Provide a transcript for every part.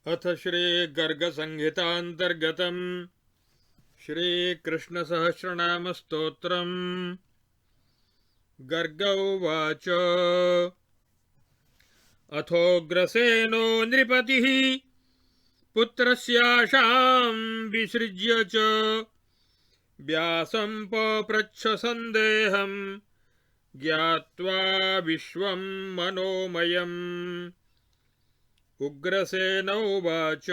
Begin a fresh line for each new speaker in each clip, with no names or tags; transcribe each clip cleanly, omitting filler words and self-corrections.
अथ श्री गर्ग संहितांतर्गतम् श्रीकृष्ण सहस्रनाम स्तोत्रम्। गर्ग उवाच अथोग्रसेनो नृपतिः पुत्रस्याशां विसृज्य च व्यासं पप्रच्छ सन्देहं ज्ञात्वा विश्वं मनोमयम्। उग्रसेन उवाच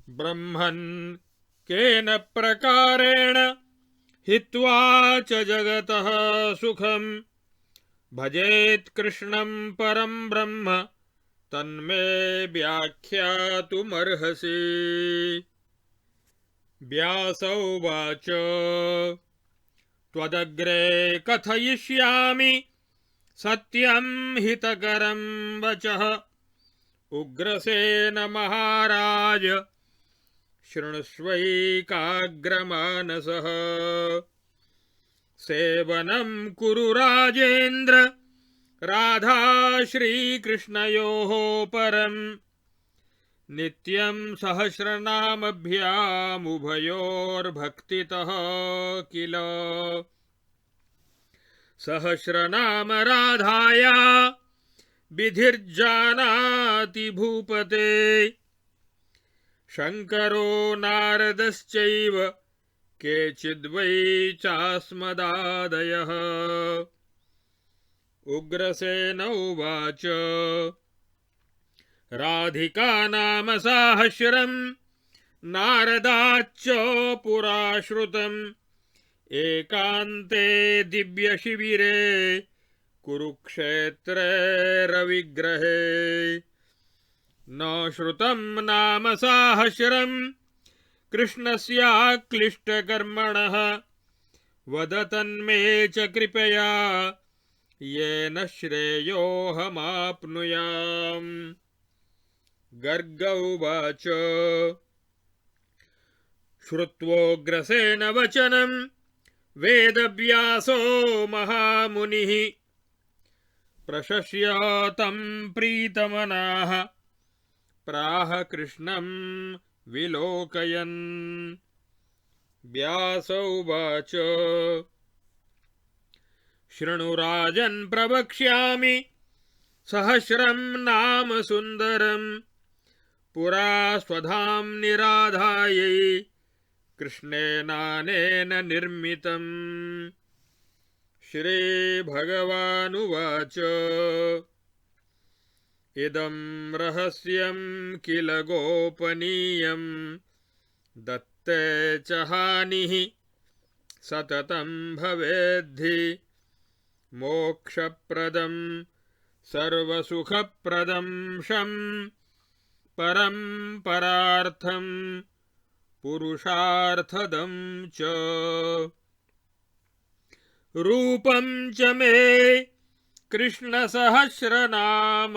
ब्रह्मन् केन प्रकारेण हित्वा च जगतः सुखं भजेत् कृष्णं परं ब्रह्म तन्मे व्याख्यातुमर्हसि। व्यास उवाच त्वदग्रे कथयिष्यामि सत्यं हितकरं वचः। उग्रसेन महाराज शृणुष्वैकाग्रमानसः। सेवनं कुरु राजेन्द्र राधा श्रीकृष्णयोः परम् नित्यं सहस्रनामभ्यामुभयोर्भक्तितः किल। सहस्रनाम राधाया विधिर्जानाति भूपते शंकरो नारदश्चैव केचिद्वै चास्मदादयः। उग्रसेन उवाच राधिका नाम साहस्रं नारदाच्च पुरा श्रुतम् एकान्ते दिव्यशिबिरे कुरुक्षेत्रे रविग्रहे। न श्रुतं नाम साहस्रं कृष्णस्याक्लिष्टकर्मणः वद तन्मे च कृपया येन श्रेयोऽहमाप्नुयाम्। गर्ग उवाच श्रुत्वोग्रसेन वचनं वेदव्यासो महामुनिः प्रशस्य तं प्रीतमनाः प्राह कृष्णं विलोकयन्। व्यास उवाच शृणु राजन् प्रवक्ष्यामि सहस्रं नाम सुन्दरं पुरा स्वधाम्नि राधायै कृष्णेनानेन निर्मितम्। श्रीभगवानुवाच इदं रहस्यं किल गोपनीयं दत्ते च हानिः सततं भवेद्धि मोक्षप्रदं सर्वसुखप्रदं शं परं परार्थं पुरुषार्थदं च। रूपं च मे कृष्णसहस्रनाम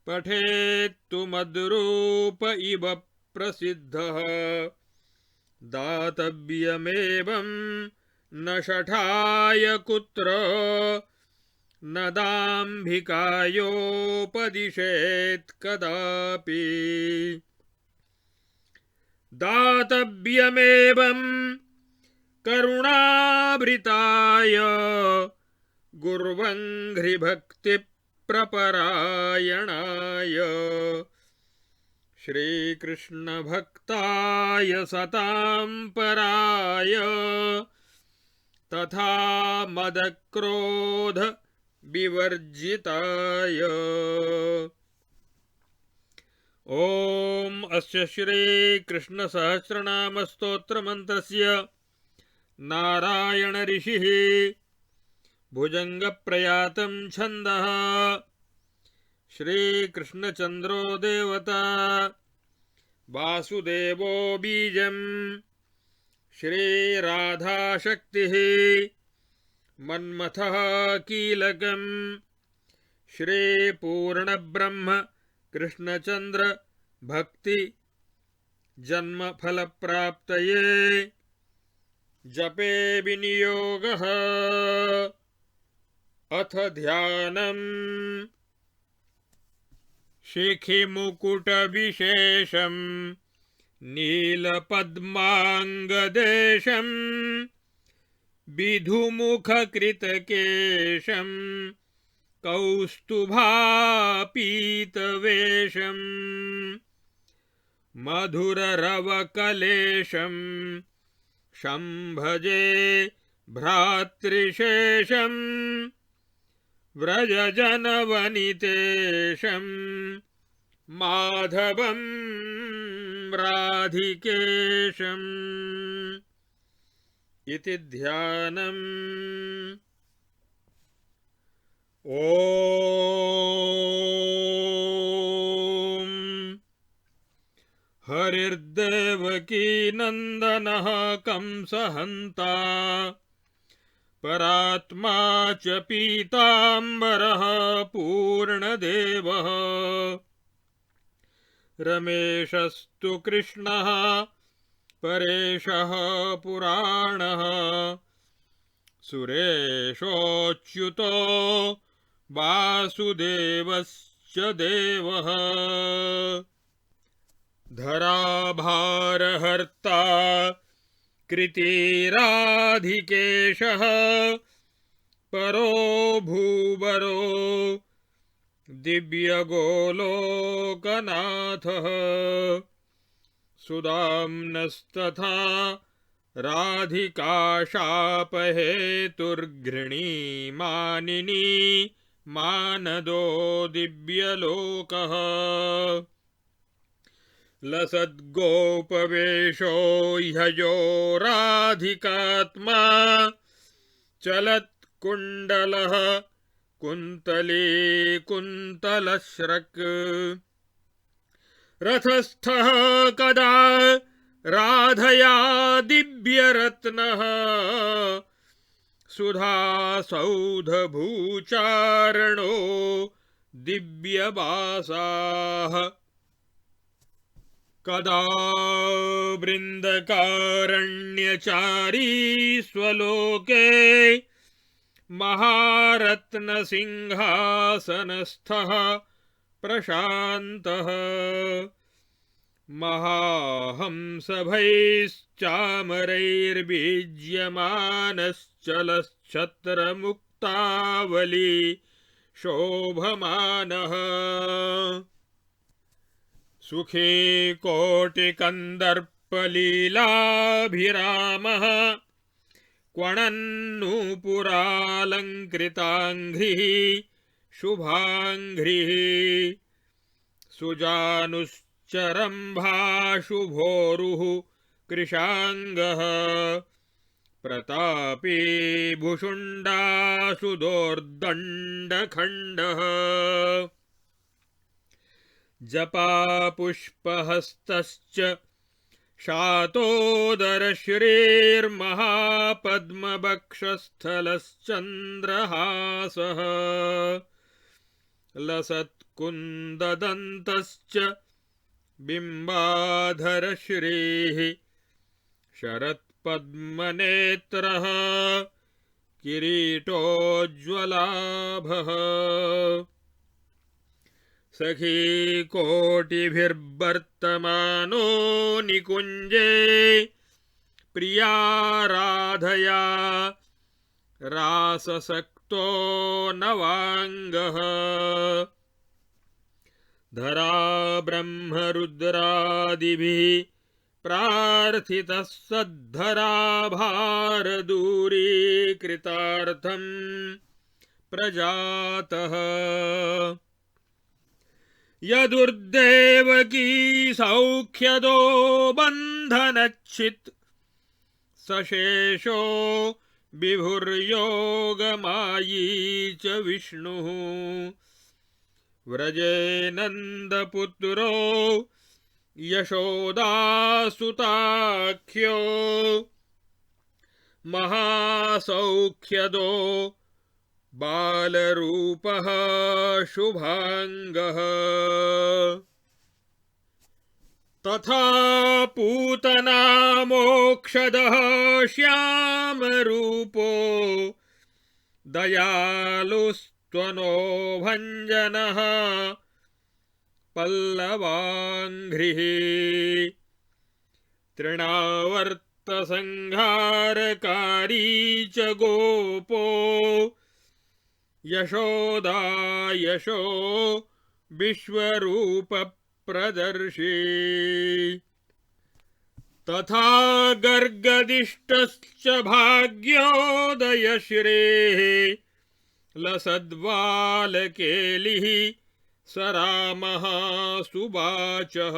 पठेत्तु मद्रूप इव प्रसिद्धः। दातव्यमेवं न शठाय कुत्र न दाम्भिकायोपदिशेत् कदापि। दातव्यमेवं करुणाभृताय गुर्वङ्घ्रिभक्तिप्रपरायणाय श्रीकृष्णभक्ताय सतां पराय तथा मदक्रोध विवर्जिताय। ओम अस्य श्रीकृष्ण सहस्रनाम स्तोत्र मंत्रस्य नारायण ऋषिः भुजंग प्रयातं छन्दः श्रीकृष्णचन्द्रो देवता वासुदेवो बीजं श्रीराधा शक्तिः मन्मथः कीलकम् श्रीपूर्णब्रह्म कृष्णचन्द्र भक्ति जन्म फल प्राप्तये जपे विनियोगः। अथ ध्यानम् शिखिमुकुटविशेषं नीलपद्माङ्गदेशं विधुमुखकृतकेशं कौस्तुभापीतवेषं मधुररवकलेशं शम्भजे भ्रातृशेषं व्रजजनवनितेशं माधवं राधिकेशम् इति ध्यानम्। ॐ हरिर्देवकी नन्दनः कंसहन्ता परात्मा च पीताम्बरः पूर्णदेवः रमेशस्तु कृष्णः परेशः पुराणः सुरेशोच्युतो वासुदेवश्च देवः धराभारहर्ता कृतिराधिकेशः परो भूवरो दिव्यगोलोकनाथः सुदाम्नस्तथा राधिकाशापहेतुर्घृणी मानिनी मानदो दिव्यलोकः लसद्गोपवेशो ह्ययो राधिकात्मा चलत्कुण्डलः कुन्तली कुन्तलश्रक् रथस्थः कदा राधया दिव्यरत्नः सुधासौधभूचारणो दिव्यवासाः कदा वृन्दकारण्यचारी स्वलोके महारत्नसिंहासनस्थः प्रशान्तः महाहंसभैश्चामरैर्बीज्यमानश्चलच्छत्रमुक्तावली शोभमानः सुखी कोटिकन्दर्पलीलाभिरामः क्वणन्नूपुरालङ्कृताङ्घ्रिः शुभाङ्घ्रिः सुजानुश्चरम्भाशुभोरुः कृशाङ्गः प्रतापी भुषुण्डासुदोर्दण्डखण्डः जपापुष्पहस्तश्च शातोदरश्रीर्महापद्मवक्षस्थलश्चन्द्रहासः लसत्कुन्ददन्तश्च बिम्बाधरश्रीः शरत्पद्मनेत्रः किरीटोज्ज्वलाभः सखी कोटिभिर्वर्तमानो निकुञ्जे प्रियाराधया राससक्तो नवाङ्गः धरा ब्रह्मरुद्रादिभिः प्रार्थितः सद्धराभारदूरीकृतार्थं प्रजातः यदुर्देवकी सौख्यदो बन्धनच्छित् सशेषो विभुर्योगमायी च विष्णुः व्रजे नन्दपुत्रो यशोदासुताख्यो महासौख्यदो बालरूपः शुभांगः तथा पूतना मोक्षदः श्यामरूपो दयालुस्त्वनो भञ्जनः पल्लवाङ्घ्रिः तृणावर्तसंहारकारी च गोपो यशोदा यशो विश्वरूपप्रदर्शी तथा गर्गदिष्टश्च भाग्योदयश्रेः लसद्वालकेलिः स रामः सुवाचः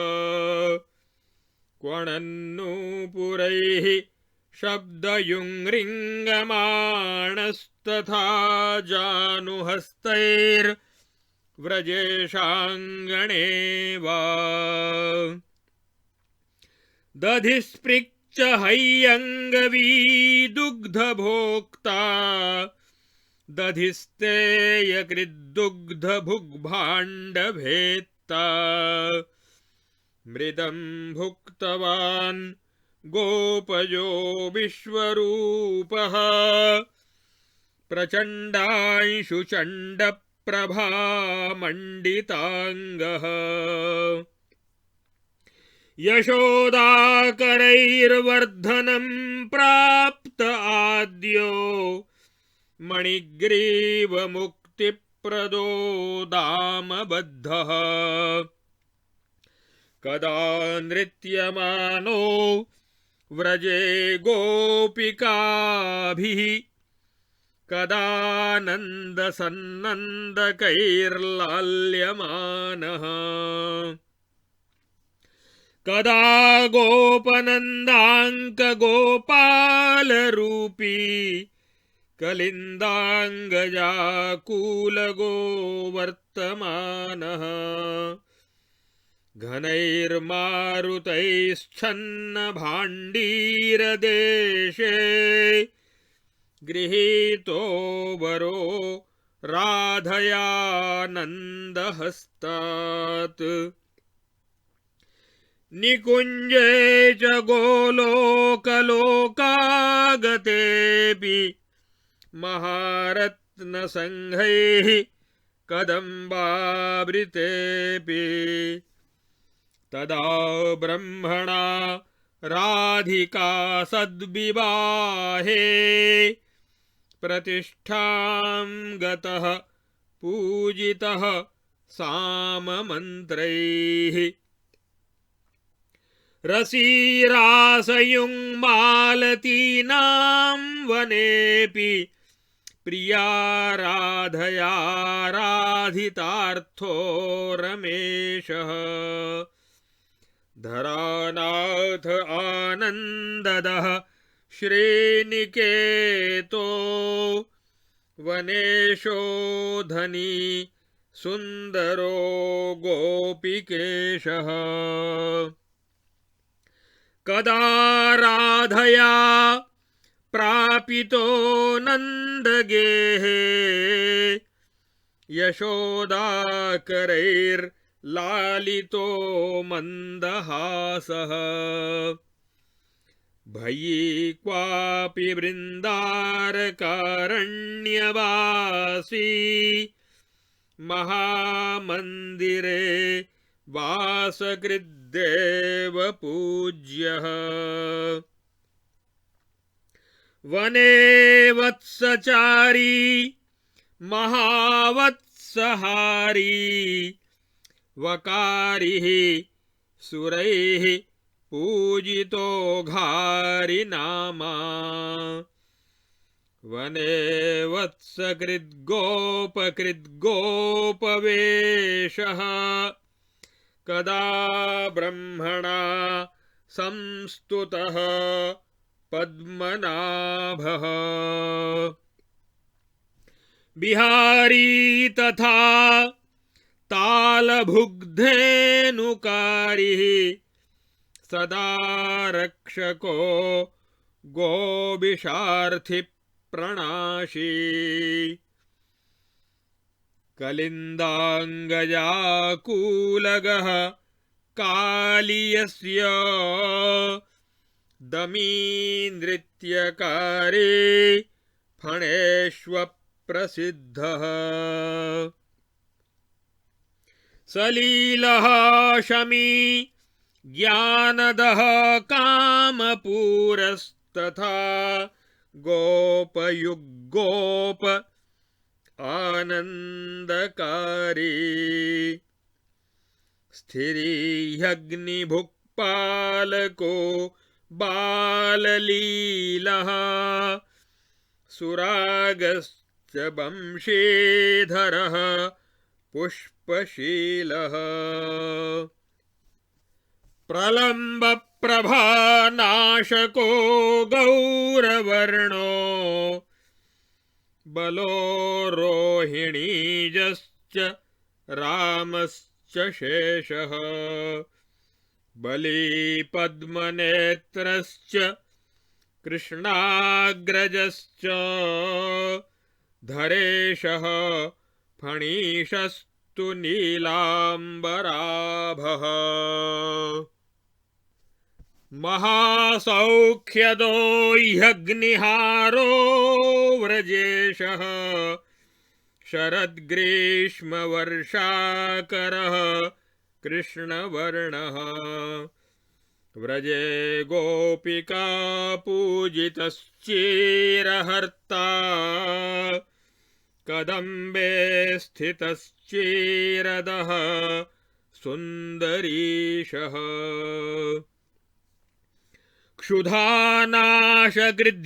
क्वणन्नूपुरैः शब्दयुङ्रिङ्गमाणस्तथा जानुहस्तैर्व्रजेशाङ्गणे वा दधिस्पृक्च हैयङ्गवीदुग्धभोक्ता दधिस्तेयकृद्दुग्धभुग्भाण्डभेत्ता मृदं भुक्तवान् गोपयो विश्वरूपः प्रचण्डांशुचण्डप्रभामण्डिताङ्गः यशोदाकरैर्वर्धनं प्राप्त आद्यो मणिग्रीवमुक्तिप्रदो दामबद्धः कदा नृत्यमानो व्रजे गोपिकाभिः कदानन्दसन्नन्दकैर्लाल्यमानः कदा गोपनन्दाङ्कगोपालरूपी कलिन्दाङ्गजाकूलगो वर्तमानः घनैर्मारुतैश्छन्नभाण्डीरदेशे गृहीतो वरो राधयानन्दहस्तात् निकुञ्जे च गोलोकलोकागतेऽपि महारत्नसङ्घैः कदम्बावृतेऽपि तदा ब्रह्मणा राधिका सद्विवाहे प्रतिष्ठां गतः पूजितः साममन्त्रैः रसीरासयुङ्मालतीनां वनेऽपि प्रिया राधयाराधितार्थो रमेशः धरानाथ आनन्ददः श्रीनिकेतो वनेशो धनी सुन्दरो गोपिकेशः कदा राधया प्रापितो नन्दगेहे यशोदाकरैर्लालितो मन्दहासः भयी क्वापि वृन्दारकारण्यवासी महामन्दिरे वासकृद्देव पूज्यः वने वत्सचारी महावत्सहारी वकारिः सुरैः पूजितो घारिनामा वने वत्सकृद्गोपकृद्गोपवेशः कदा ब्रह्मणा संस्तुतः पद्मनाभः बिहारी तथा तालभुग्धेनुकारिः सदा रक्षको गोविशार्थी प्रणाशी कलिन्दाङ्गजाकूलगः कालियस्य दमी नृत्यकारे फणेष्व प्रसिद्धः सलीलः शमी ज्ञानदः कामपूरस्तथा गोपयुग्गोप आनन्दकारी स्थिरीह्यग्निभुक्पालको बाललीलः सुरागश्च वंशीधरः पुष्पशीलः प्रलम्बप्रभानाशको गौरवर्णो बलो रोहिणीजश्च रामश्च शेषः बलीपद्मनेत्रश्च कृष्णाग्रजश्च धरेशः फणीशस्तु नीलाम्बराभः महासौख्यदो ह्यग्निहारो व्रजेशः शरद्ग्रीष्मवर्षाकरः कृष्णवर्णः व्रजे गोपिका पूजितश्चीरहर्ता कदम्बे स्थितश्चीरदः सुन्दरीशः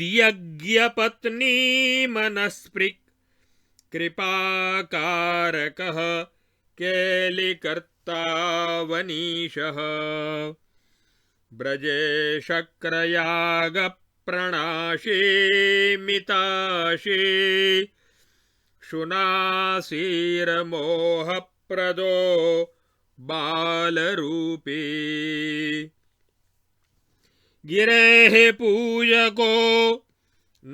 क्षुधानाशगृध्यज्ञपत्नी मनस्पृक् कृपाकारकः केलिकर्ता वनीशः ब्रजे शक्रयागप्रणाशी मिताशी शुनासीरमोहप्रदो बालरूपी गिरेः पूजको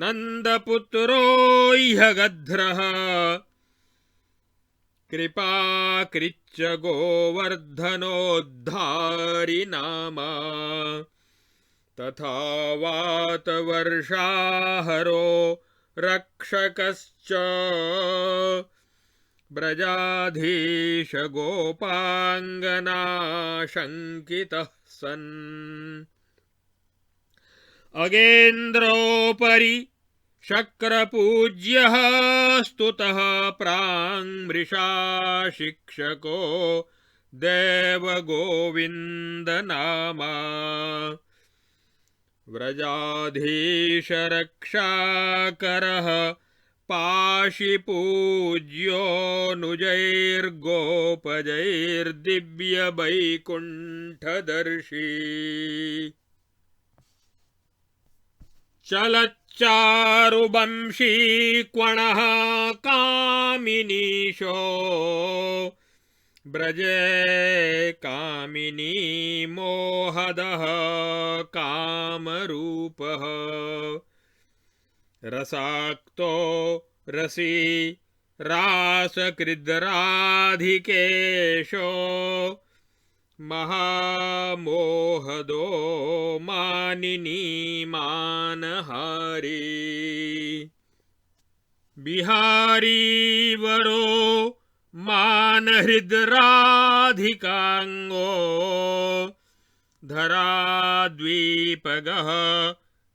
नन्दपुत्रो ह्यगध्रः कृपाकृच्च गोवर्धनोद्धारि नामा तथा वातवर्षाहरो रक्षकश्च ब्रजाधीश गोपाङ्गनाशङ्कितः सन् अगेन्द्रोपरि शक्रपूज्यः स्तुतः प्राङ्मृषा शिक्षको देवगोविन्दनामा व्रजाधीशरक्षाकरः पाशिपूज्योऽनुजैर्गोपजैर्दिव्यवैकुण्ठदर्शी चलच्चारुवंशीक्वणः कामिनीशो ब्रजे कामिनी मोहदः कामरूपः रसाक्तो रसी रासकृद्राधिकेशो महामोहदो मानिनी मानहारी बिहारी वरो मानहृद्राधिकाङ्गो धराद्वीपगः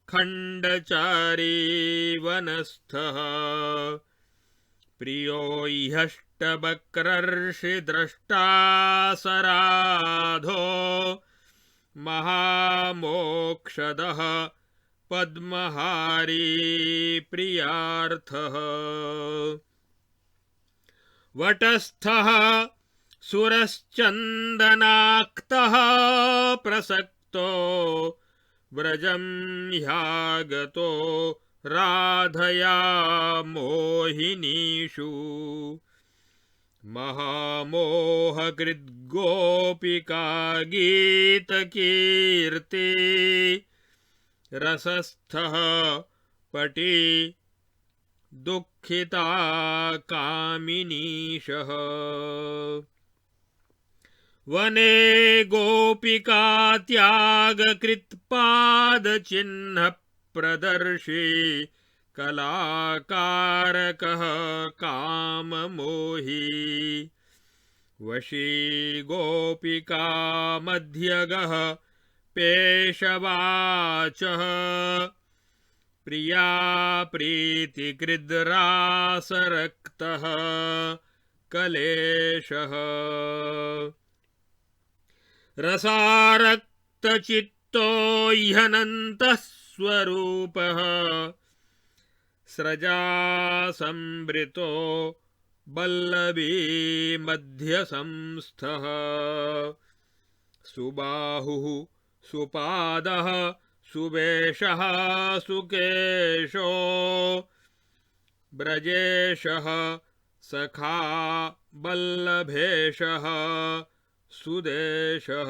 खण्डचारी वनस्थः प्रियो ह्यष्टवक्रर्षिद्रष्टा सराधो महामोक्षदः पद्महारी प्रियार्थः वटस्थः सुरश्चन्दनाक्तः प्रसक्तो व्रजं ह्यागतो राधया मोहिनीषु महामोहकृद्गोपिका गीतकीर्ति रसस्थः पटी दुःखिता कामिनीशः वने गोपिका त्यागकृत्पादचिह्न प्रदर्शी कलाकारकः काममोही वशी गोपिका मध्यगः पेशवाचः प्रिया प्रीतिकृद्रासरक्तः कलेशः रसारक्तचित्तो ह्यनन्तः स्वरूपः स्रजासंवृतो वल्लभी मध्यसंस्थः सुबाहुः सुपादः सुवेशः सुकेशो ब्रजेशः सखा वल्लभेशः सुदेशः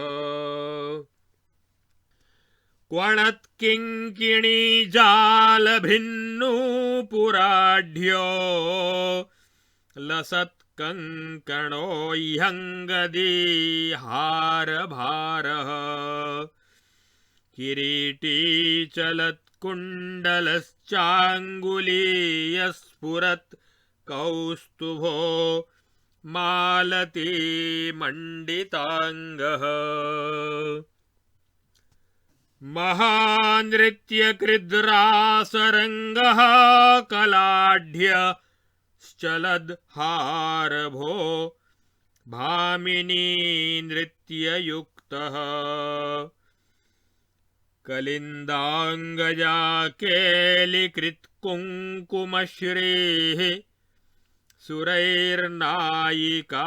क्वणत्किङ्किणीजालभिन्नूपुराढ्यो लसत्कङ्कणो ह्यङ्गदीहारभारः किरीटी चलत्कुण्डलश्चाङ्गुलीयस्फुरत् कौस्तुभो मालती मण्डिताङ्गः महानृत्यकृद्रासरङ्गः कलाढ्यश्चलद्हारभो भामिनी नृत्ययुक्तः कलिन्दाङ्गजा केलिकृत्कुङ्कुमश्रीः सुरैर्नायिका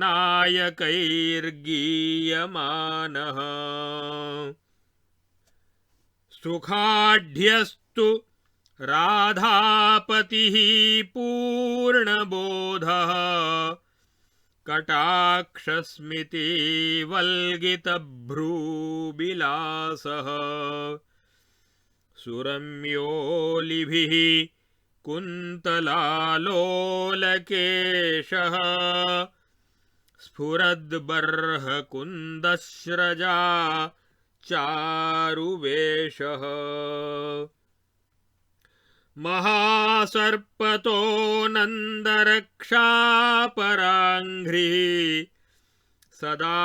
नायकैर्गीयमानः सुखाढ्यस्तु राधापतिः पूर्णबोधः कटाक्षस्मिति वल्गितभ्रूविलासः सुरम्योलिभिः कुन्तलालोलकेशः स्फुरद्बर्हकुन्दस्रजा चारुवेशः महासर्पतो नन्दरक्षापराङ्घ्रिः सदा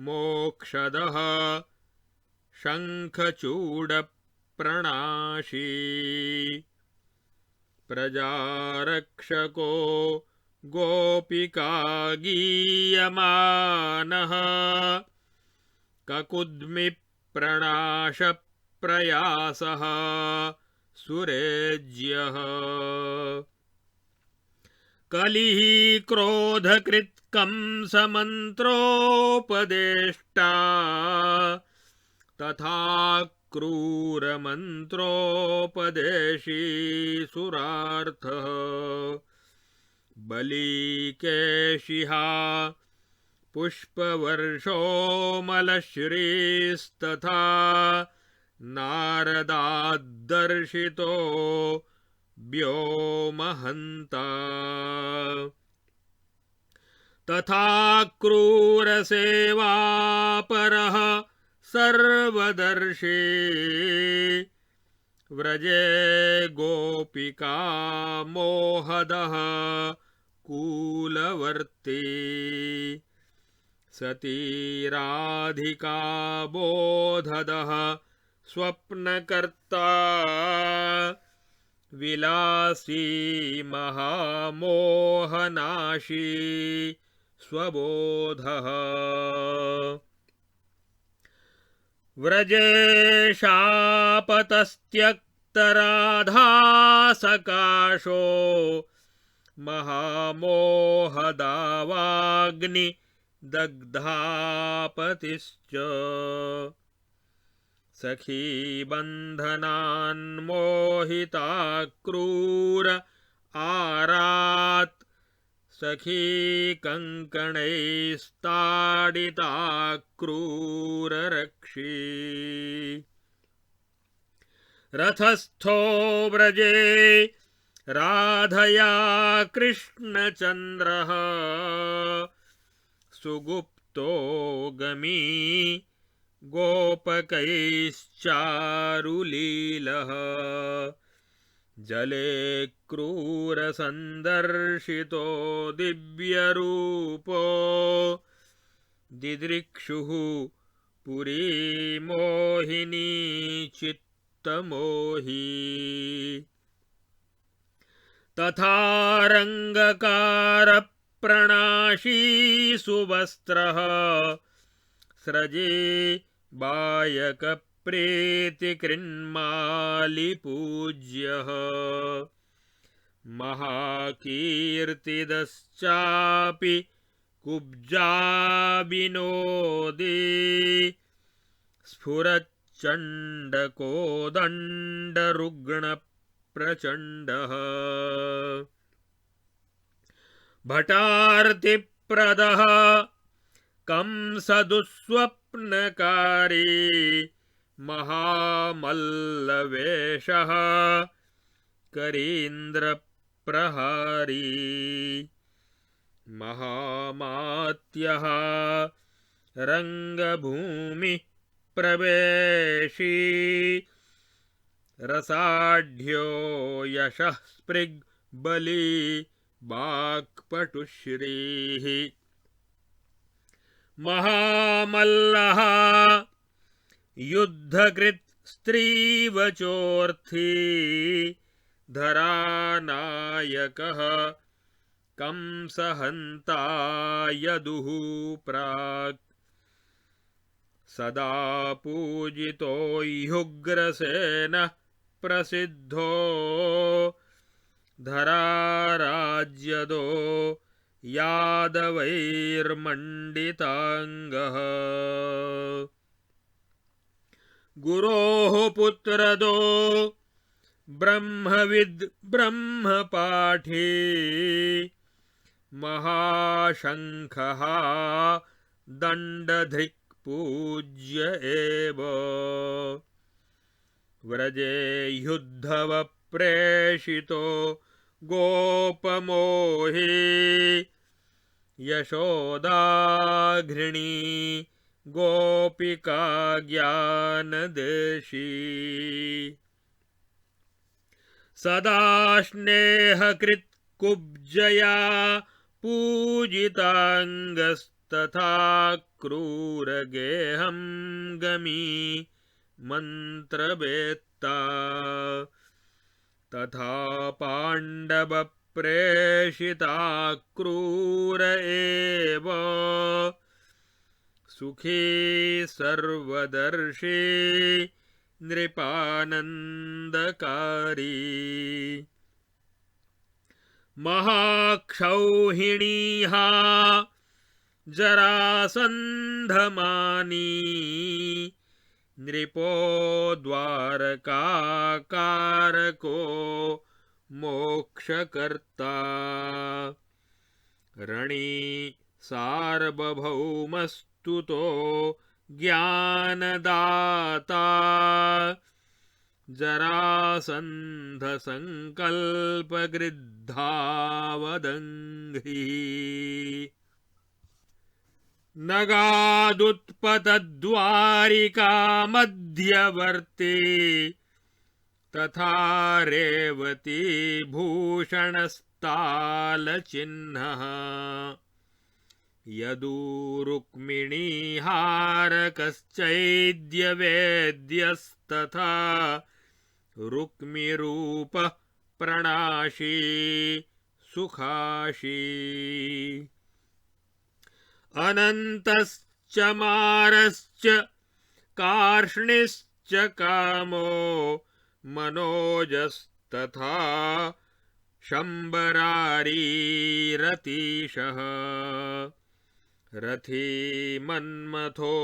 मोक्षदः शङ्खचूडप्रणाशी प्रजारक्षको गोपिका गीयमानः ककुद्मिप्रणाशप्रयासः सुरेज्यः कलिः क्रोधकृत्कंसमन्त्रोपदेष्टा तथा क्रूरमन्त्रोपदेशी सुरार्थः बलीकेशिहा पुष्पवर्षोमलश्रीस्तथा नारदाद्दर्शितो व्योमहन्ता तथा क्रूरसेवापरः सर्वदर्शी व्रजे गोपिका मोहदः कूलवर्ती सती राधिका बोधदः स्वप्नकर्ता विलासी महामोहनाशी स्वबोधः व्रजेशापतस्त्यक्तराधासकाशो महामोहदावाग्निदग्धापतिश्च सखीबन्धनान्मोहिता क्रूर आरात् सखी कङ्कणैस्ताडिता क्रूररक्षी रथस्थो व्रजे राधया कृष्णचन्द्रः सुगुप्तो गमी गोपकैश्चारुलीलः जले क्रूरसन्दर्शितो दिव्यरूपो दिदृक्षुः पुरीमोहिनी चित्तमोही तथारङ्गकारप्रणाशी सुवस्त्रः स्रजे बायकप्रीतिकृन्मालिपूज्यः महाकीर्तिदश्चापि कुब्जाविनोदी स्फुरच्चण्डकोदण्डरुग्णप्रचण्डः भटार्तिप्रदः कंसदुःस्वप्नकारी महामल्लवेषः करीन्द्रप्रहारी महामात्यः रङ्गभूमिः प्रवेशी रसाढ्यो यशः स्पृग्बली वाक्पटुश्रीः महामल्लः युद्धकृत् स्त्रीवचोर्थी धरानायकः कंसहन्ता यदुः प्राक् सदा पूजितो ह्युग्रसेनः प्रसिद्धो धराराज्यदो यादवैर्मण्डिताङ्गः गुरोः पुत्रदो ब्रह्मविद् ब्रह्मपाठी महाशङ्खः दण्डधृक् पूज्य एव व्रजे युद्धवप्रेषितो गोपमोही यशोदाघृणी गोपिका ज्ञानदेशी सदा स्नेहकृत् कुब्जया पूजिताङ्गस्तथा क्रूरगेहं गमी मन्त्रवेत्ता तथा पाण्डवप्रेषिता क्रूर एव सुखी सर्वदर्शी नृपानन्दकारी महाक्षौहिणीः जरासन्धमानी नृपो द्वारकाकारको मोक्षकर्ता रणी सार्वभौमस्तुतो ज्ञानदाता जरासन्धसङ्कल्पगृद्धावदङ्घ्री नगादुत्पतद्वारिका मध्यवर्ती तथा रेवती भूषणस्तालचिह्नः यदूरुक्मिणीहारकश्चैद्यवेद्यस्तथा रुक्मिरूपः प्रणाशी सुखाशी अनन्तश्च मारश्च कार्ष्णिश्च कामो मनोजस्तथा शम्बरारीरतीशः रथी मन्मथो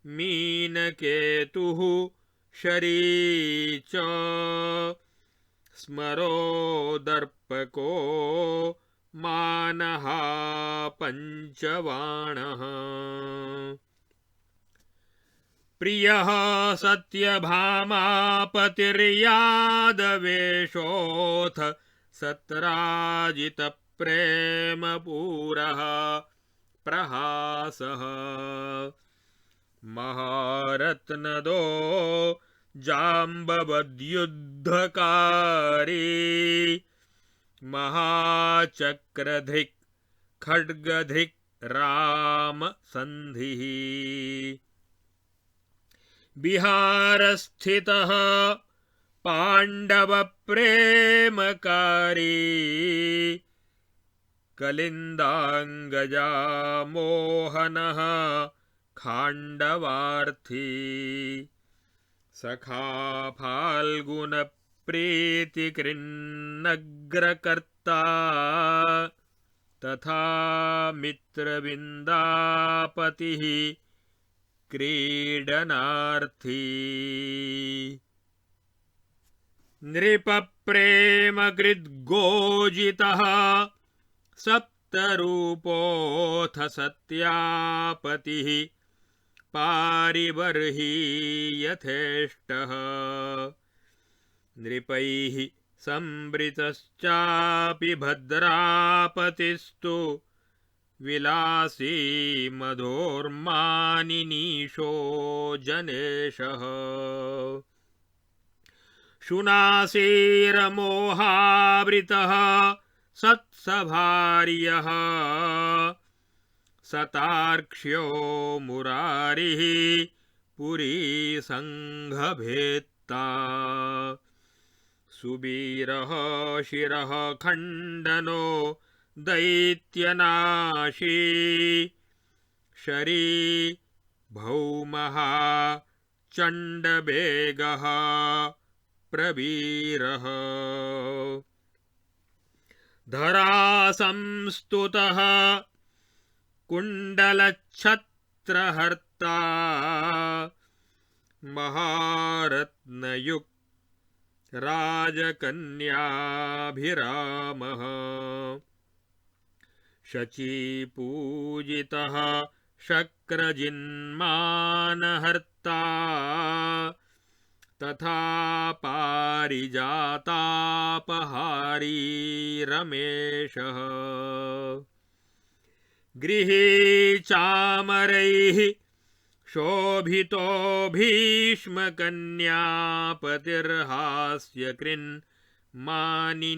मीनकेतुः शरी च स्मरो दर्पको मानः पञ्चबाणः प्रियः सत्यभामापतिर्यादवेशोऽथ सत्राजितप्रेमपूरः प्रहासः महारत्नदो जाम्बवद्युद्धकारी महाचक्रधृक् खड्गधृक् रामसन्धिः बिहारस्थितः पाण्डवप्रेमकारी कलिन्दाङ्गजामोहनः खाण्डवार्थी सखा फाल्गुनप्रीतिकृन्नग्रकर्ता तथा मित्रविन्दापतिः क्रीडनार्थी नृपप्रेमकृद्गोजितः सप्तरूपोऽथ सत्यापतिः पारिबर्ही यथेष्टः नृपैः संवृतश्चापि भद्रापतिस्तु विलासी मधोर्मानिनीशो जनेशः शुनासीरमोहावृतः सत्सभार्यः सतार्क्ष्यो मुरारिः पुरीसङ्घभेत्ता सुवीरः शिरः खण्डनो दैत्यनाशी शरी भौमः चण्डवेगः प्रवीरः धरासंस्तुतः कुण्डलच्छत्रहर्ता महारत्नयुक् राजकन्याभिरामः शचीपूजितः शक्रजिन्मानहर्ता तथा पारिजातापहारी रमेशः गृहे चामरैः शोभितो भीष्मकन्यापतिर्हास्यकृन् मानिनीमानकारी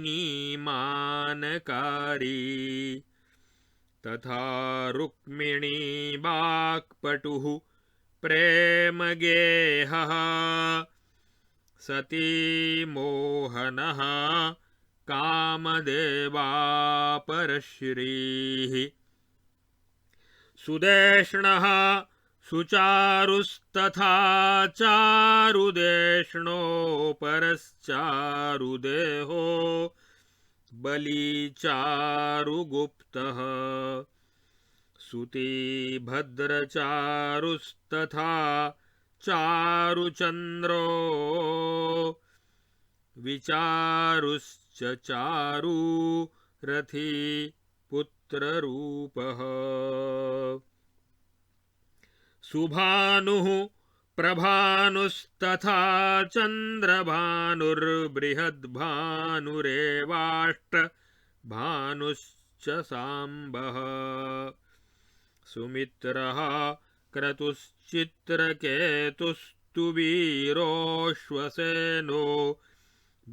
तथा रुक्मिणी वाक्पटुः प्रेमगेहः सती मोहनः कामदेवापरश्रीः सुदेष्णः सुचारुस्तथा चारुदेष्णोपरश्चारुदेहो बलीचारुगुप्तः सुती भद्रचारुस्तथा चारुचन्द्रो विचारुश्च चारुरथी पुत्ररूपः सुभानुः प्रभानुस्तथा चन्द्रभानुर्बृहद्भानुरेवाष्टभानुश्च साम्बः सुमित्रः क्रतुश्चित्रकेतुस्तु वीरोऽश्वसेनो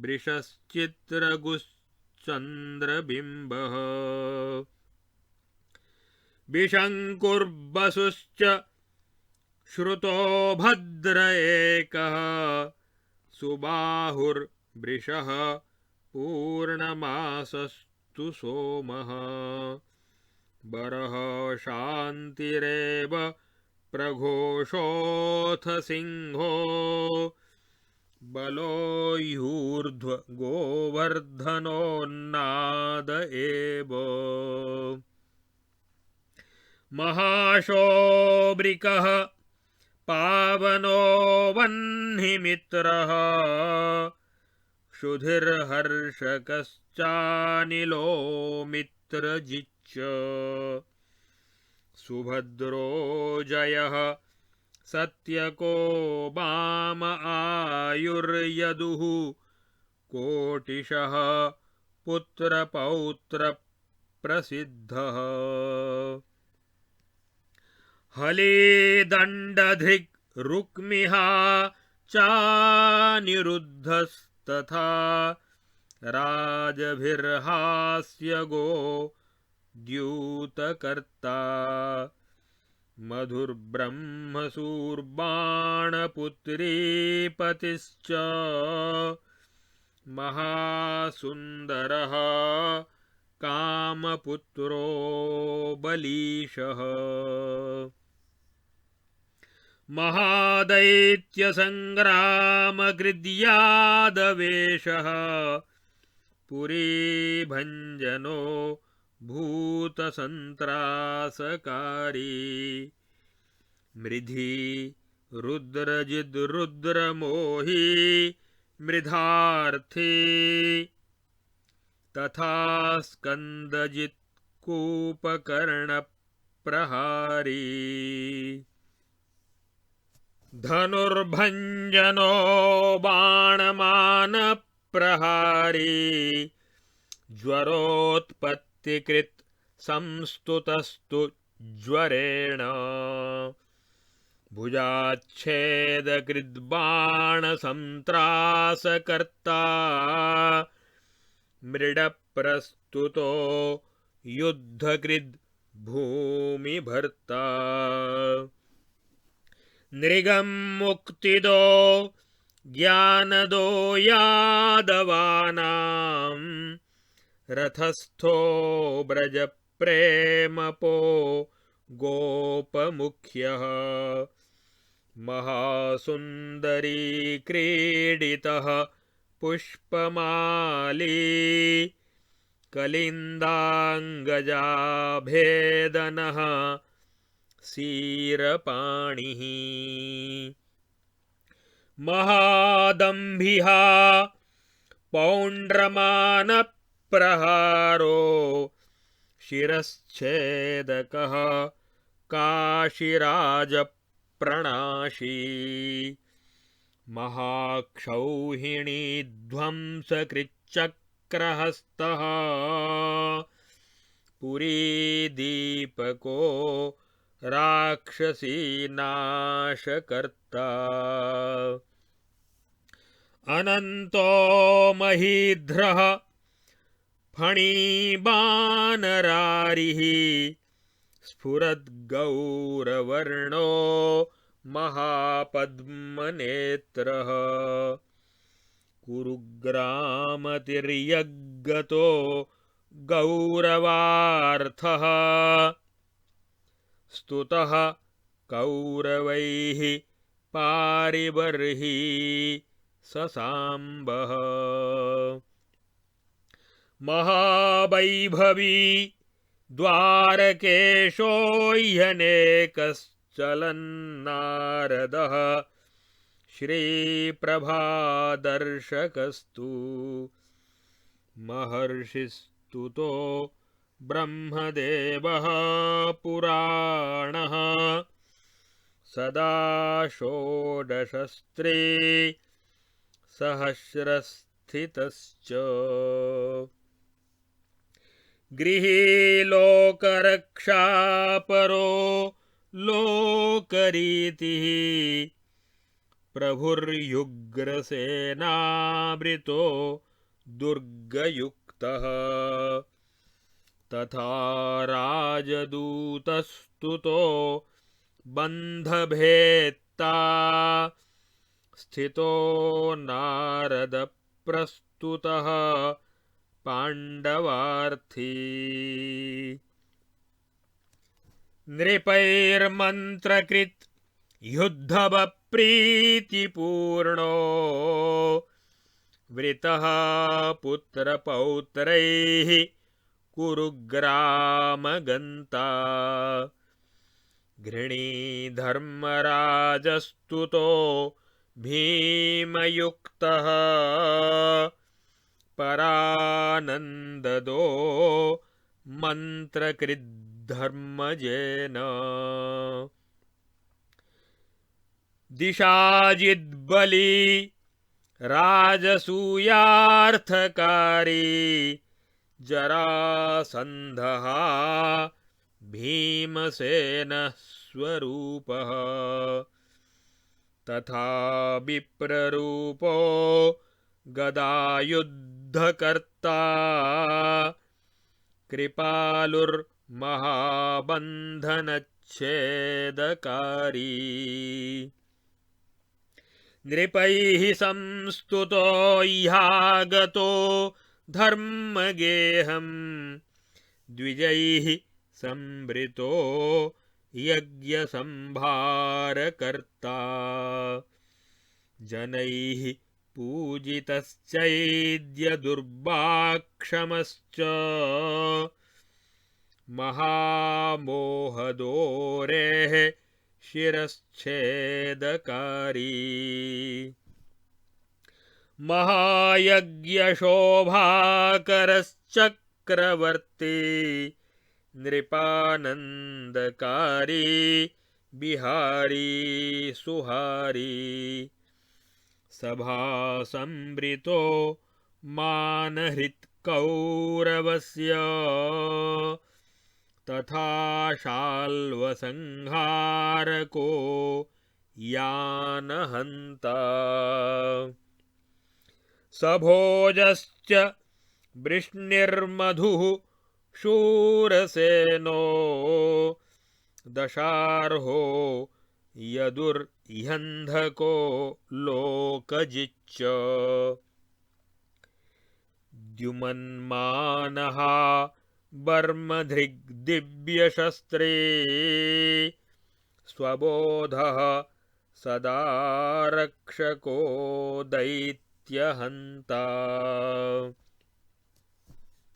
वृषश्चित्रगुश्चन्द्रबिम्बः विशङ्कुर्वसुश्च श्रुतो भद्र एकः सुबाहुर्वृषः पूर्णमासस्तु सोमः बरः शान्तिरेव प्रघोषोऽथ सिंहो बलो यूर्ध्व गोवर्धनोन्नाद एव महाशोभृकः पावनो वह्निमित्रः क्षुधिर्हर्षकश्चानिलो मित्रजिच्च सुभद्रो जयः सत्यको वाम आयुर्यदुः कोटिशः पुत्रपौत्रप्रसिद्धः हलेदण्डधिक् रुक्मिहा चानिरुद्धस्तथा राजभिर्हास्यगो द्यूतकर्ता मधुर्ब्रह्मसूर्बाणपुत्रीपतिश्च महासुन्दरः कामपुत्रो बलीशः महादैत्यसङ्ग्रामकृद्यादवेशः पुरीभञ्जनो भूतसन्त्रासकारी मृधी रुद्रजिद्रुद्रमोही मृधार्थी तथा स्कन्दजित्कूपकर्णप्रहारी धनुर्भञ्जनो बाणमानप्रहारी ज्वरोत्पत्तिकृत् संस्तुतस्तु ज्वरेण भुजाच्छेदकृद्बाणसन्त्रासकर्ता मृडप्रस्तुतो युद्धकृद्भूमिभर्ता नृगमुक्तिदो ज्ञानदो यादवानां रथस्थो व्रजप्रेमपो गोपमुख्यः महासुन्दरी क्रीडितः पुष्पमाली कलिन्दाङ्गजाभेदनः सीरपाणिः महादम्भिः पौण्ड्रमानप्रहारो शिरश्छेदकः काशिराजप्रणाशी महाक्षौहिणीध्वंसकृच्चक्रहस्तः पुरीदीपको राक्षसीनाशकर्ता अनन्तो महीध्रः फणीबाणरारिः स्फुरद्गौरवर्णो महापद्मनेत्रः कुरुग्रामतिर्यग्गतो गौरवार्थः स्तुतः कौरवैः पारिबर्ही ससाम्बः महावैभवी द्वारकेशो ह्यनेकश्चलन्नारदः श्रीप्रभादर्शकस्तु महर्षिस्तुतो ब्रह्मदेवः पुराणः सदा षोडशस्त्रे सहस्रस्थितश्च गृहे लोकरक्षापरो लोकरीतिः प्रभुर्युग्रसेनावृतो दुर्गयुक्तः तथा राजदूतस्तुतो बन्धभेत्ता स्थितो नारदप्रस्तुतः पाण्डवार्थी नृपैर्मन्त्रकृत् युद्धवप्रीतिपूर्णो वृतः पुत्रपौत्रैः कुरुग्रामगन्ता घृणीधर्मराजस्तुतो भीमयुक्तः परानन्ददो मन्त्रकृद्धर्मजेन दिशाजिद्बली राजसूयार्थकारी जरासन्धः भीमसेनः स्वरूपः तथा विप्ररूपो गदायुद्धकर्ता कृपालुर्महाबन्धनच्छेदकारी नृपैः संस्तुतो ह्यागतो धर्मगेहम् द्विजैः संवृतो यज्ञसंभारकर्ता जनैः पूजितश्चैद्य दुर्वाक्षमश्च महामोहदोरेः शिरश्छेदकारी महायज्ञशोभाकरश्चक्रवर्ती नृपानन्दकारी बिहारी सुहारी सभासंवृतो मानहृत्कौरवस्य तथा शाल्वसंहारको यानहन्ता सभोजश्च वृष्णिर्मधुः शूरसेनो दशार्हो यदुर्ह्यन्धको लोकजिच्च द्युमन्मानः बर्मधृग्दिव्यशस्त्रे स्वबोधः सदा रक्षको दैत्यहन्ता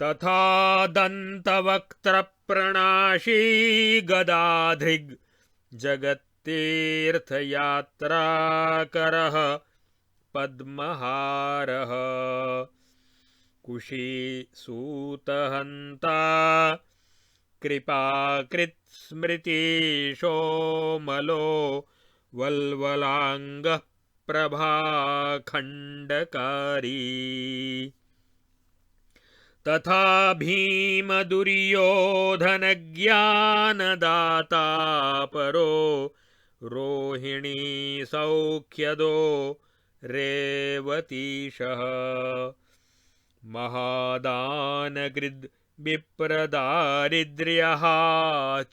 तथा दन्तवक्त्रप्रणाशी गदाधृग् जगत्तीर्थयात्राकरः पद्महारः कुशीसूतहन्ता कृपाकृत्स्मृतिशोमलो वल्वलाङ्गः प्रभाखण्डकारी तथा भीमदुर्योधनज्ञानदाता परो रोहिणी सौख्यदो रेवतीशः महादानकृद् विप्रदारिद्र्यः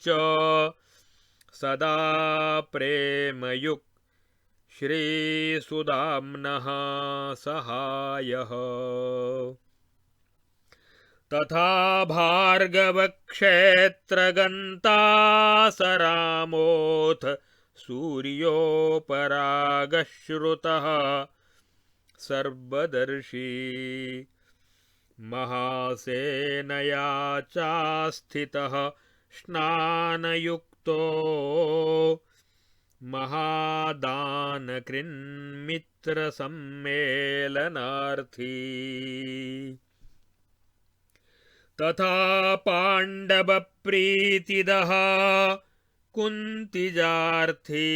च सदा प्रेमयुक् श्रीसुदाम्नः सहायः तथा भार्गवक्षेत्रगन्ता स रामोऽथ सूर्योपरागश्रुतः सर्वदर्शी महासेनया चास्थितः स्नानयुक्तो महादानकृन्मित्रसम्मेलनार्थी तथा पाण्डवप्रीतिदः कुन्तिजार्थी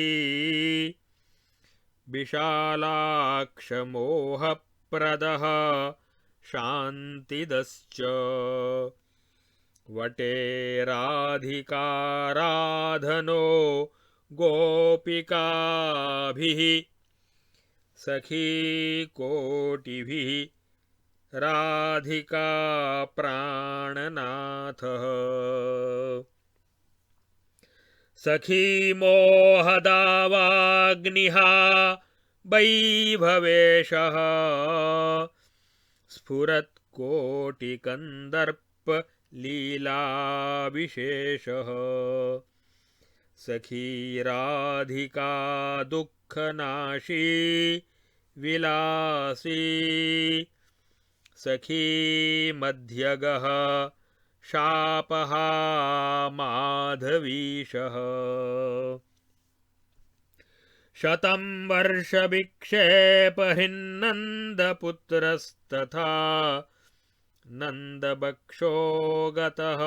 विशालाक्षमोहप्रदः शान्तिदश्च वटे राधिकाराधनो गोपिकाभिः सखीकोटिभिः राधिका प्राणनाथः सखीमोहदावाग्निः वैभवेशः स्फुरत्कोटिकन्दर्पलीलाविशेषः सखी राधिका दुःखनाशी विलासी सखी मध्यगः शापः माधवीशः शतं वर्षविक्षेपहिन्नन्दपुत्रस्तथा नन्दबक्षो गतः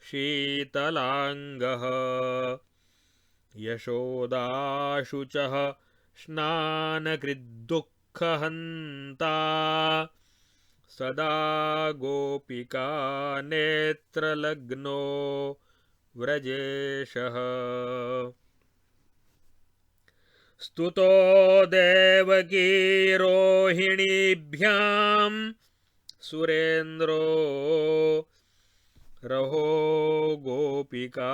शीतलाङ्गः यशोदाशुचः स्नानकृद्दुःखहन्ता सदा गोपिका नेत्रलग्नो व्रजेशः स्तुतो देवकी रोहिणीभ्यां सुरेन्द्रो रहो गोपिका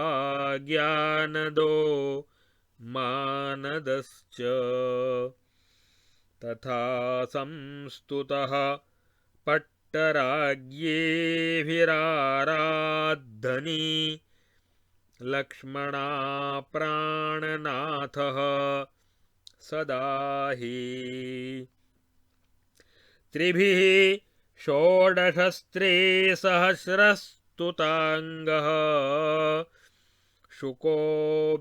ज्ञानदो मानदश्च तथा संस्तुतः पट्टराज्ञेभिराराद्धनी लक्ष्मणा प्राणनाथः सदा हि त्रिभिः षोडशस्त्रीसहस्रस्तुताङ्गः शुको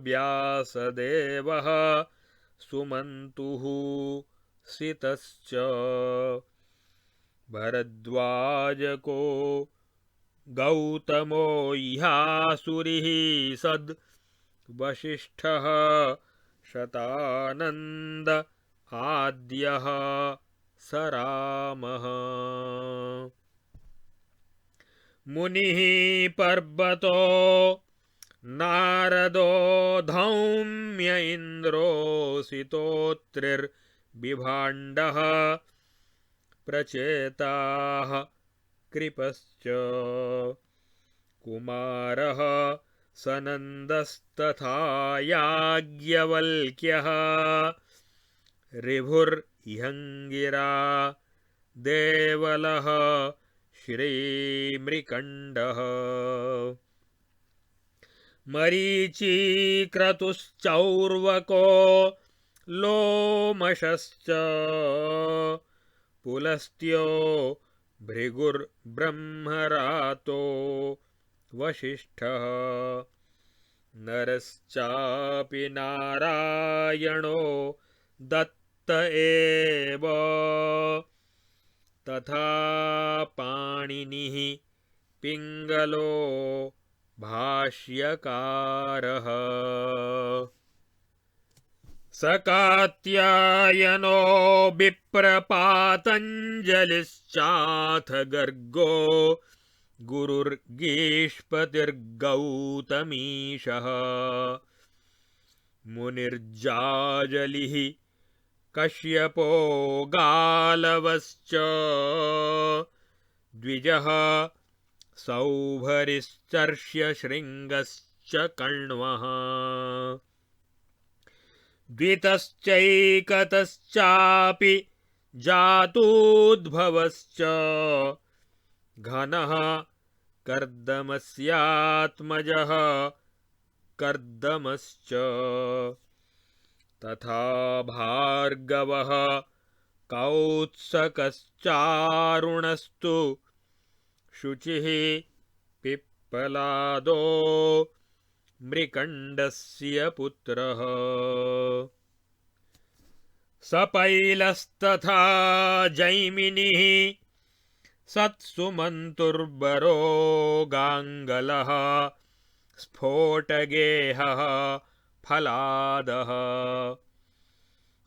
व्यासदेवः सुमन्तुः सितश्च भरद्वाजको गौतमो ह्यासुरिः सद् वसिष्ठः शतानन्द आद्यः स रामः मुनिः पर्वतो नारदो धौम्य इन्द्रोऽसितोत्रिर्बिभाण्डः प्रचेताः कृपश्च कुमारः सनन्दस्तथा याज्ञवल्क्यः ऋभुर्इहङ्गिरा देवलः श्रीमृकण्डः मरीचीक्रतुश्चौर्वको लोमशश्च पुलस्त्यो भृगुर्ब्रह्मरातो वसिष्ठः नरश्चापि नारायणो दत्त एव तथा पाणिनिः पिङ्गलो भाष्यकारः सकात्यायनो विप्रपातञ्जलिश्चाथ गर्गो गुरुर्गीष्पतिर्गौतमीशः मुनिर्जाजलिः कश्यपो गालवश्च द्विजः सौभरिश्चर्ष्यशृङ्गश्च कण्वः द्वितश्चैकतश्चापि जातूद्भवश्च घनः कर्दमस्यात्मजः कर्दमश्च तथा भार्गवः कौत्सकश्चारुणस्तु शुचिः पिप्पलादो मृकण्डस्य पुत्रः सपैलस्तथा जैमिनिः सत्सुमन्तुर्बरो गाङ्गलः स्फोटगेहः फलादः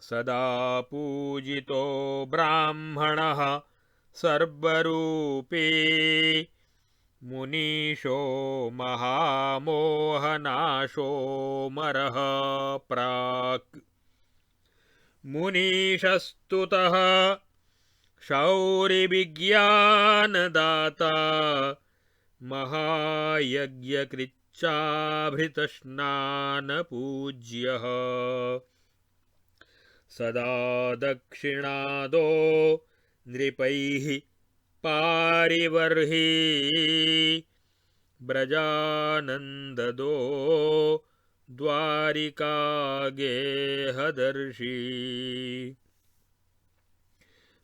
सदा पूजितो ब्राह्मणः सर्वरूपी मुनीशो महामोहनाशोमरः प्राक् मुनीशस्तुतः शौरिविज्ञानदाता महायज्ञकृच्चाभृतस्नानपूज्यः सदा दक्षिणादो नृपैः पारिवर्ही ब्रजानन्ददो द्वारिकागेहदर्शी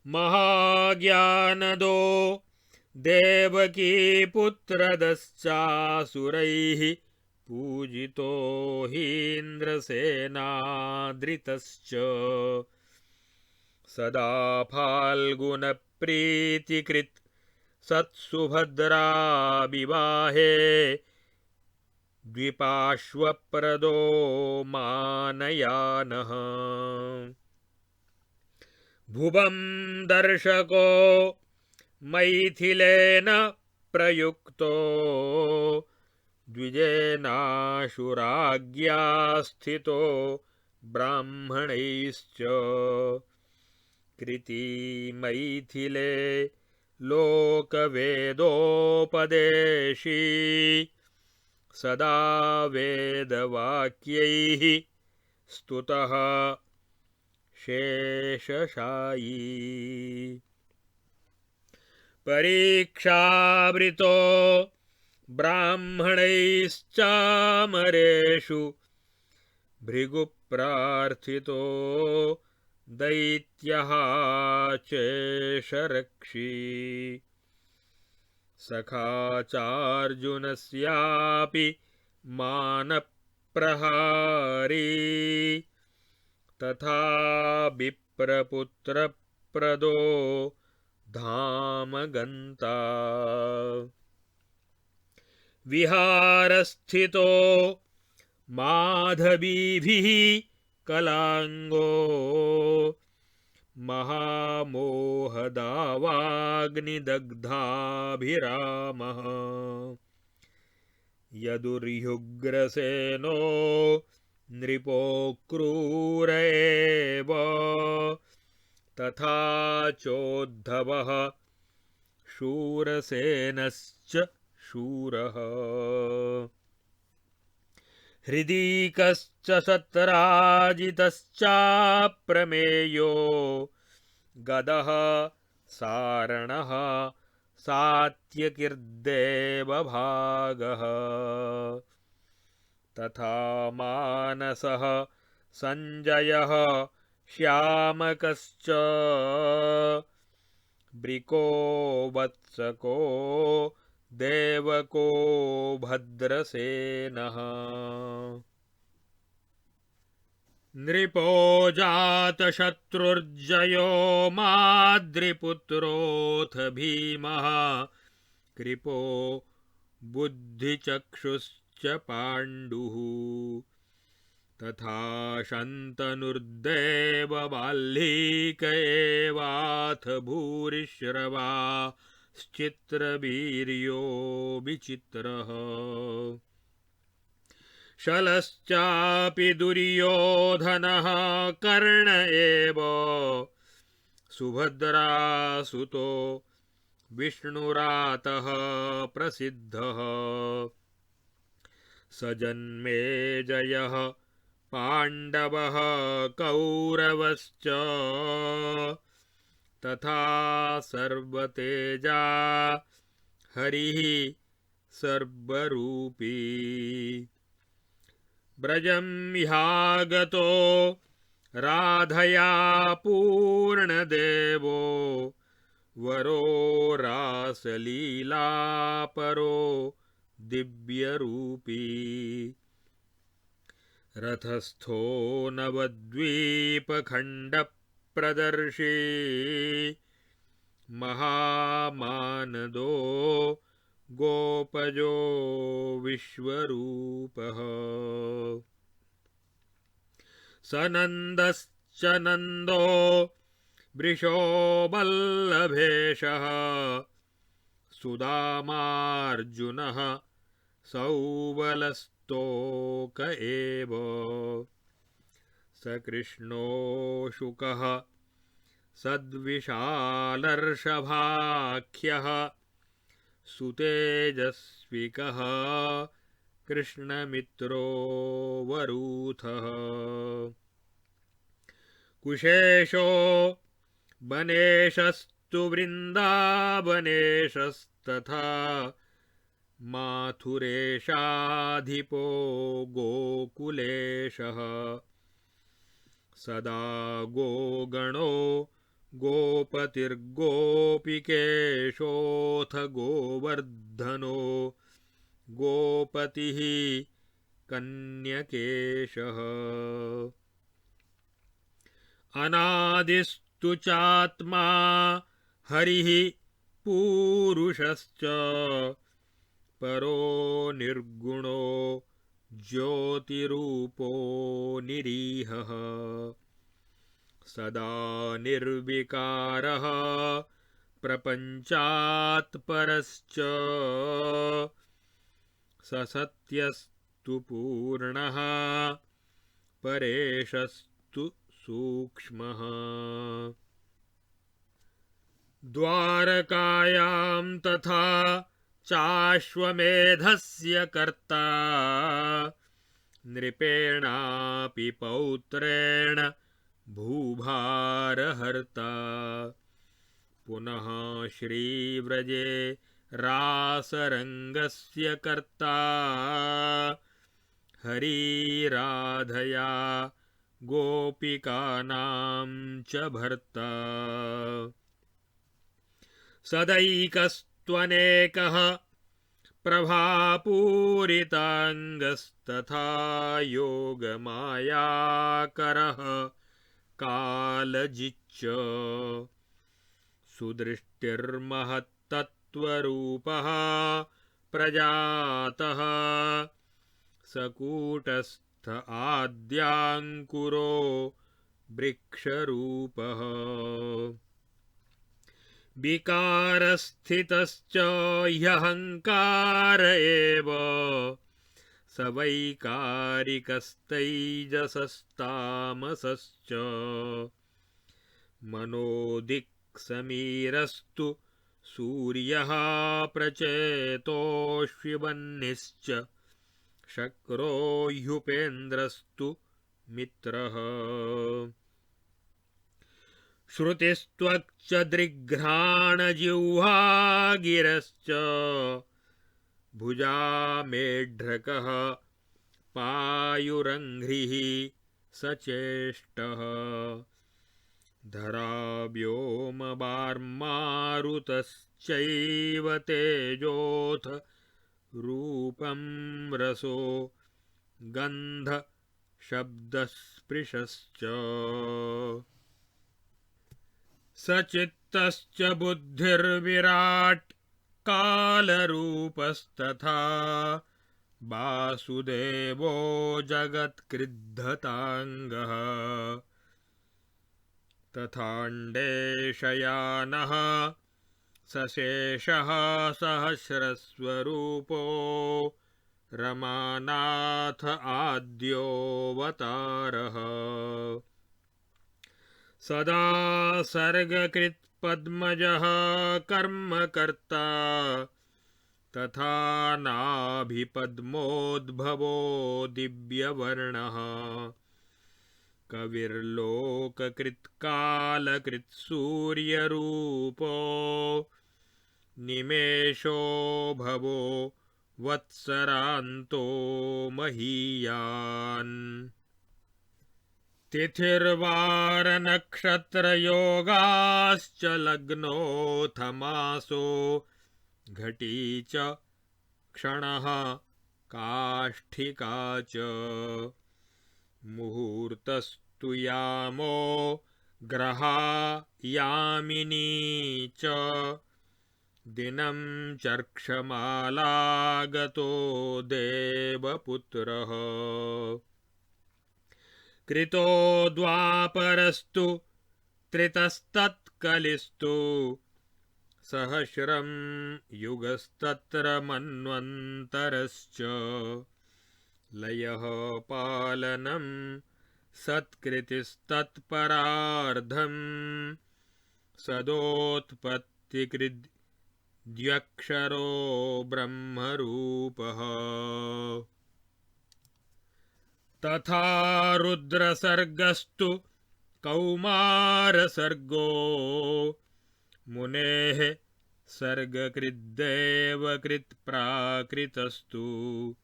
महाज्ञानदो देवकीपुत्रदश्चासुरैः पूजितो हीन्द्रसेनादृतश्च सदा फाल्गुनप्रीतिकृत् सत्सुभद्राविवाहे द्विपार्श्वप्रदो मानयानः भुवं दर्शको मैथिलेन प्रयुक्तो द्विजेनाशुराज्ञा स्थितो ब्राह्मणैश्च कृती मैथिले लोकवेदोपदेशी सदा वेदवाक्यैः स्तुतः शेषशायी परीक्षावृतो ब्राह्मणैश्चामरेषु भृगुप्रार्थितो दैत्यः चेशरक्षी सखा चार्जुनस्यापि मानप्रहारी तथा विप्रपुत्रप्रदो धामगन्ता विहारस्थितो माधवीभिः कलाङ्गो महामोहदावाग्निदग्धाभिरामः यदुर्युग्रसेनो नृपो क्रूर एव तथा चोद्धवः शूरसेनश्च शूरः हृदीकश्च सत्राजितश्चाप्रमेयो गदः सारणः सात्यकिर्देवभागः तथा मानसः सञ्जयः श्यामकश्च ब्रिको वत्सको देवको भद्रसेनः नृपो जातशत्रुर्जयो माद्रिपुत्रोऽथ भीमः कृपो बुद्धिचक्षुश्च पाण्डुः तथा शन्तनुर्देवबाल्लीक एवाथ भूरिश्रवाश्चित्रवीर्यो विचित्रः शलश्चापि दुर्योधनः कर्ण एव सुभद्रासुतो विष्णुरातः प्रसिद्धः सजन्मेजयः पाण्डवः कौरवश्च तथा सर्वतेजा हरिः सर्वरूपी ब्रजं ह्यागतो राधया पूर्णदेवो वरो रासलीलापरो दिव्यरूपी रथस्थो नवद्वीपखण्डप्रदर्शी महामानदो गोपजो विश्वरूपः सनन्दश्च नन्दो वृषो वल्लभेशः सुदामार्जुनः सौबलस्तोक एव सकृष्णो शुकः सद्विशालर्षभाख्यः सुतेजस्विकः कृष्णमित्रो वरूथः कुशेशो वनेशस्तु वृन्दावनेशस्तथा माथुरेशाधिपो गोकुलेशः सदा गोगणो गोपतिर्गोपिकेशोऽथ गोवर्धनो गोपतिः कन्यकेशः अनादिस्तु चात्मा हरिः पूरुषश्च परो निर्गुणो ज्योतिरूपो निरीहः सदा निर्विकारः प्रपञ्चात्परश्च ससत्यस्तु पूर्णः परेशस्तु सूक्ष्मः। द्वारकायां तथा चाश्वमेधस्य कर्ता नृपेणापि पौत्रेण भूभारहर्ता। पुनः श्रीव्रजे रासरङ्गस्य कर्ता हरिराधया गोपिकानां च भर्ता। सदैकस्त्वनेकः प्रभापूरिताङ्गस्तथा योगमायाकरः कालजिच्च। सुदृष्टिर्महत्तत्त्वरूपः प्रजातः सकूटस्थ आद्याङ्कुरो वृक्षरूपः। विकारस्थितश्च ह्यहङ्कार एव स वैकारिकस्तैजसस्तामसश्च। मनोदिक्समीरस्तु सूर्यः प्रचेतोऽश्विवह्निश्च शक्रो ह्युपेन्द्रस्तु मित्रः। श्रुतिस्त्वक्च दृघ्राणजिह्वा गिरश्च भुजामेढ्रकः पायुरङ्घ्रिः सचेष्टः। धरा व्योमवार्मारुतश्चैव तेजोऽथ रूपं रसो गन्ध शब्दस्पृशश्च। सचित्तश्च बुद्धिर्विराट् कालरूपस्तथा वासुदेवो जगत्कृद्धताङ्गः। तथाण्डेशयानः सशेषः सहस्रस्वरूपो रमानाथ आद्योऽवतारः। सदा सर्गकृत्पद्मजः कर्मकर्ता तथा नाभिपद्मोद्भवो दिव्यवर्णः। कविर्लोककृत्कालकृत्सूर्यरूपो निमेषो भवो वत्सरान्तो महीयान्। तिथिर्वारनक्षत्रयोगाश्च लग्नोऽथ मासो घटी च क्षणः काष्ठिका च। मुहूर्तस्तु यामो ग्रहा यामिनी च दिनं चर्क्षमालागतो देवपुत्रः। कृतो द्वापरस्तु त्रितस्तत्कलिस्तु सहस्रं युगस्तत्र मन्वन्तरश्च। लयः पालनं सत्कृतिस्तत्परार्धं सदोत्पत्तिकृद्यक्षरो ब्रह्मरूपः। तथा रुद्रसर्गस्तु कौमारसर्गो मुनेः सर्गकृद्देवकृत्प्राकृतस्तु।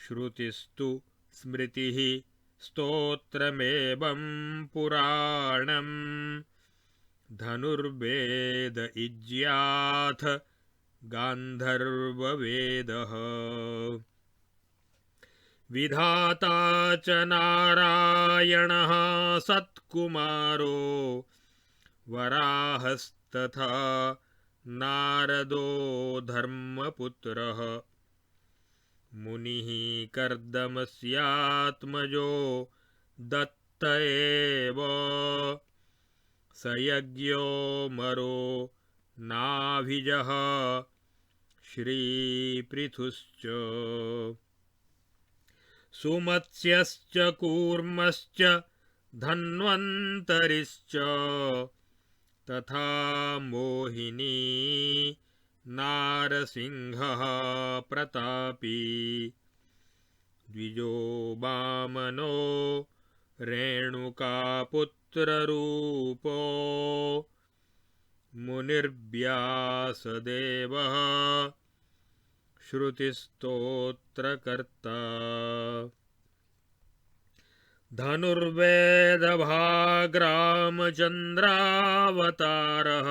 श्रुतिस्तु स्मृतिः स्तोत्रमेवं पुराणं धनुर्वेद इज्याथ गान्धर्ववेदः। विधाता च नारायणः सत्कुमारो वराहस्तथा नारदो धर्मपुत्रः। मुनिः कर्दमस्यात्मजो दत्त एव स यज्ञो मरो नाभिजः श्रीपृथुश्च। सुमत्स्यश्च कूर्मश्च धन्वन्तरिश्च तथा मोहिनी नारसिंहः प्रतापी द्विजो वामनो रेणुकापुत्ररूपो मुनिर्व्यासदेवः श्रुतिस्तोत्रकर्ता धनुर्वेदभाग्रामचन्द्रावतारः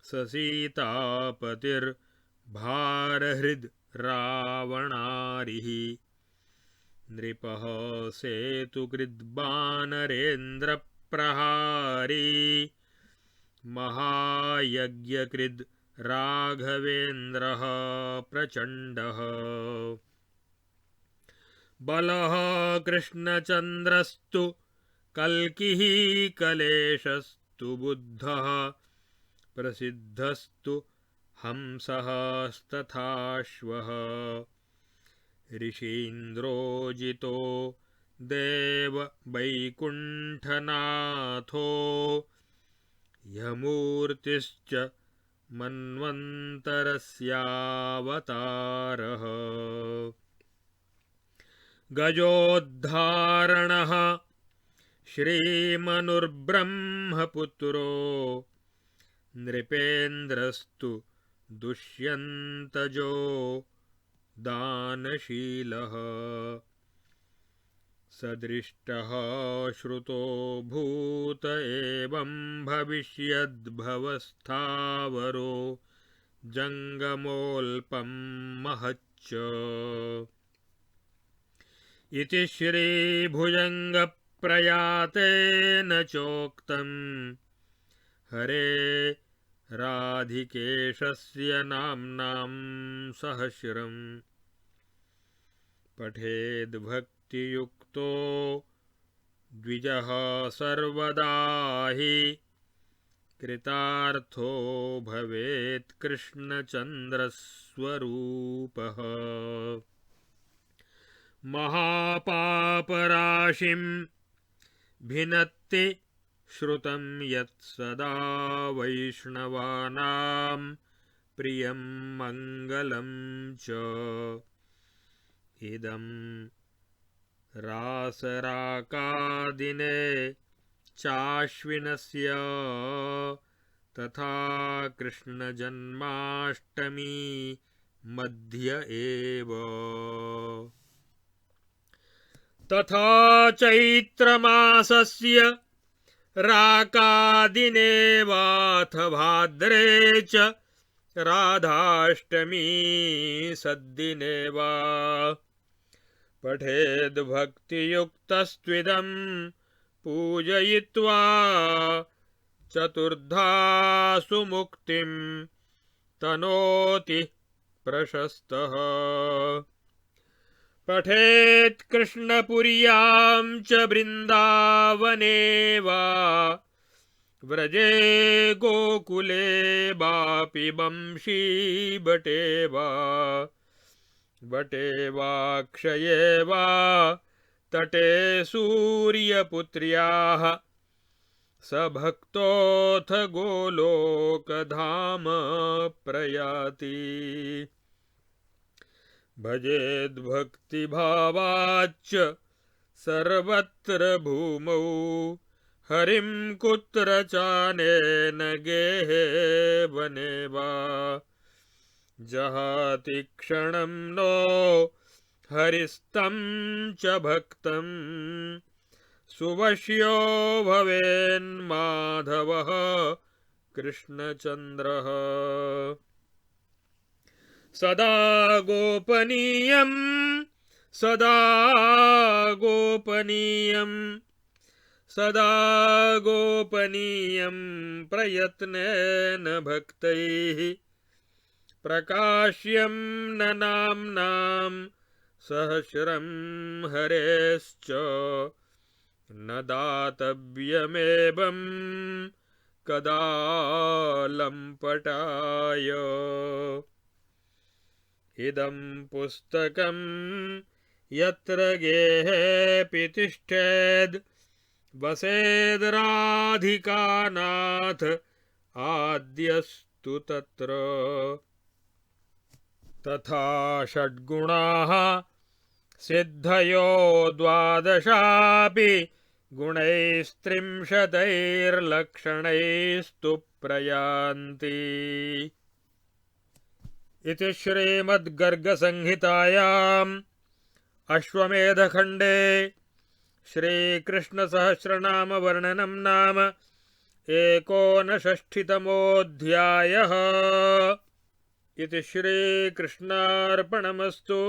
स सीतापतिर्भारहृद् रावणारिः नृपः सेतुकृद्वानरेन्द्रप्रहारी महायज्ञकृद् राघवेन्द्रः प्रचण्डः बलः कृष्णचन्द्रस्तु कल्किः कलेशस्तु बुद्धः प्रसिद्धस्तु हंसस्तथाश्वः ऋषीन्द्रोजितो देववैकुण्ठनाथो यमूर्तिश्च मन्वन्तरस्यावतारः गजोद्धारणः श्रीमनुर्ब्रह्मपुत्रो नृपेन्द्रस्तु दुष्यन्तजो दानशीलः सदृष्टः श्रुतो भूत एवं भविष्यद्भवस्थावरो जङ्गमोऽल्पं महच्च इति श्रीभुजङ्गप्रयातेन चोक्तम् हरे राधिकेशस्य नाम्नां सहस्रम् पठेद्भक्तियुक्तो द्विजः सर्वदा हि कृतार्थो भवेत् कृष्णचन्द्रस्वरूपः महापापराशिं भिनत्ति श्रुतं यत् सदा वैष्णवानां प्रियं मङ्गलं च इदं रासराकादिने चाश्विनस्य तथा कृष्णजन्माष्टमी मध्य एव तथा चैत्रमासस्य राकादिने वाथ भाद्रे च राधाष्टमी सद्दिने वा पठेद्भक्तियुक्तस्त्विदं पूजयित्वा चतुर्धासु मुक्तिं तनोति प्रशस्तः पठेत् कृष्णपुर्यां च वृन्दावने वा व्रजे गोकुले वापि वंशीबटे वा बटे वाक्षये वा तटे सूर्यपुत्र्याः स भक्तोऽथ गोलोकधाम प्रयाति भजेद्भक्तिभावाच्च सर्वत्र भूमौ हरिं कुत्र चानेन गेहे वने वा जहाति क्षणं नो हरिस्तं च भक्तं सुवश्यो भवेन्माधवः कृष्णचन्द्रः सदा गोपनीयं सदा गोपनीयं सदा गोपनीयं प्रयत्नेन भक्तैः प्रकाश्यं न नाम्नां सहस्रं हरेश्च न दातव्यमेवं कदा लम्पटाय इदं पुस्तकं यत्र गेहेऽपि तिष्ठेद् वसेद्राधिकानाथ आद्यस्तु तत्र। तथा षड्गुणाः सिद्धयो द्वादशापि गुणैस्त्रिंशदैर्लक्षणैस्तु प्रयान्ति। इति श्रीमद्गर्गसंहितायाम् अश्वमेधखण्डे श्रीकृष्णसहस्रनामवर्णनं नाम 59तमोऽध्यायः। इति श्रीकृष्णार्पणमस्तु।